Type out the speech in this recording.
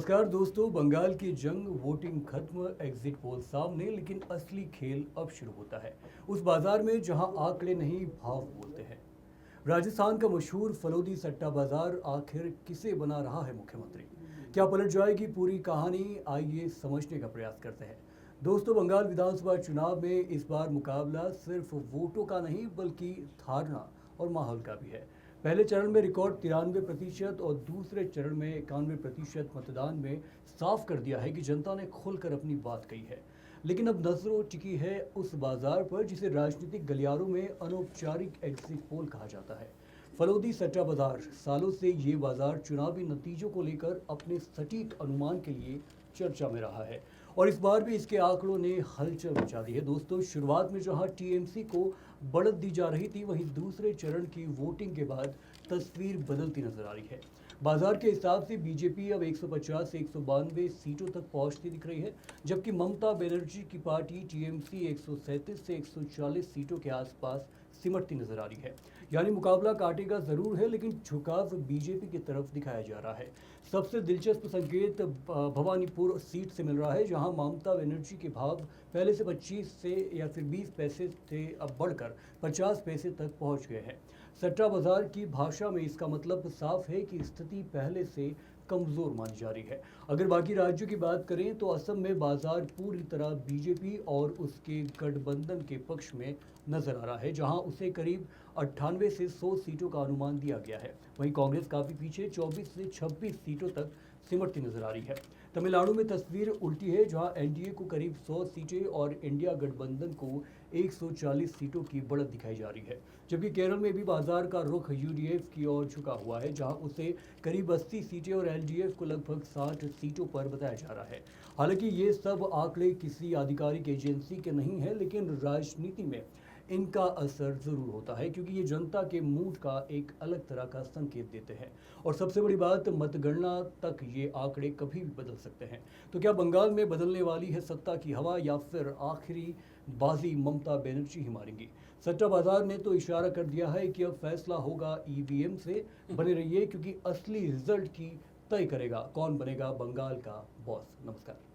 नमस्कार दोस्तों। बंगाल की जंग, वोटिंग खत्म, एग्जिट पोल सामने, लेकिन असली खेल अब शुरू होता है उस बाजार में जहां आंकड़े नहीं भाव बोलते हैं। राजस्थान का मशहूर फलोदी सट्टा बाजार आखिर किसे बना रहा है मुख्यमंत्री? क्या पलट जाएगी पूरी कहानी? आइए समझने का प्रयास करते हैं। दोस्तों, बंगाल विधानसभा चुनाव में इस बार मुकाबला सिर्फ वोटों का नहीं बल्कि धारणा और माहौल का भी है। पहले चरण में रिकॉर्ड 93% और दूसरे चरण में 91% मतदान में साफ कर दिया है कि जनता ने खुलकर अपनी बात कही है। लेकिन अब नजरों टिकी है उस बाजार पर जिसे राजनीतिक गलियारों में अनौपचारिक एग्जिट पोल कहा जाता है। फलोदी सट्टा बाजार। सालों से ये बाजार चुनावी नतीजों को लेकर अपने सटीक अनुमान के लिए चर्चा में रहा है और इस बार भी इसके आंकड़ों ने हलचल मचा दी है। दोस्तों, शुरुआत में जहां टीएमसी को बढ़त दी जा रही थी, वहीं दूसरे चरण की वोटिंग के बाद तस्वीर बदलती नजर आ रही है। बाजार के हिसाब से बीजेपी अब 150 से 192 सीटों तक पहुंचती दिख रही है, जबकि ममता बनर्जी की पार्टी टीएमसी 137 से 140 सीटों के आसपास सिमटती नजर आ रही है। यानी मुकाबला काटेगा जरूर है, लेकिन झुकाव बीजेपी की तरफ दिखाया जा रहा है। सबसे दिलचस्प संकेत भवानीपुर सीट से मिल रहा है, जहां ममता बनर्जी के भाव पहले से 25 से या फिर 20 पैसे थे, अब बढ़कर 50 पैसे तक पहुंच गए हैं। सट्टा बाजार की भाषा में इसका मतलब साफ है कि स्थिति पहले से कमजोर मानी जा रही है। अगर बाकी राज्यों की बात करें तो असम में बाजार पूरी तरह बीजेपी और उसके गठबंधन के पक्ष में नजर आ रहा है, जहां उसे करीब 98 से 100 सीटों का अनुमान दिया गया है। वहीं कांग्रेस काफी पीछे 24 से 26 सीटों तक सिमटती नजर आ रही है। तमिलनाडु में तस्वीर उल्टी है, जहां एनडीए को करीब 100 सीटें और इंडिया गठबंधन को 140 सीटों की बढ़त दिखाई जा रही है। जबकि केरल में भी बाजार का रुख यूडीएफ की ओर झुका हुआ है, जहां उसे करीब 80 सीटें और एलडीएफ को लगभग 60 सीटों पर बताया जा रहा है। हालांकि ये सब आंकड़े किसी आधिकारिक एजेंसी के नहीं है, लेकिन राजनीति में इनका असर जरूर होता है, क्योंकि ये जनता के मूड का एक अलग तरह का संकेत देते हैं। और सबसे बड़ी बात, मतगणना तक ये आंकड़े कभी भी बदल सकते हैं। तो क्या बंगाल में बदलने वाली है सत्ता की हवा, या फिर आखिरी बाजी ममता बनर्जी ही मारेंगी? सट्टा बाजार ने तो इशारा कर दिया है कि अब फैसला होगा ईवीएम से। बने रहिए, क्योंकि असली रिजल्ट की तय करेगा कौन बनेगा बंगाल का बॉस। नमस्कार।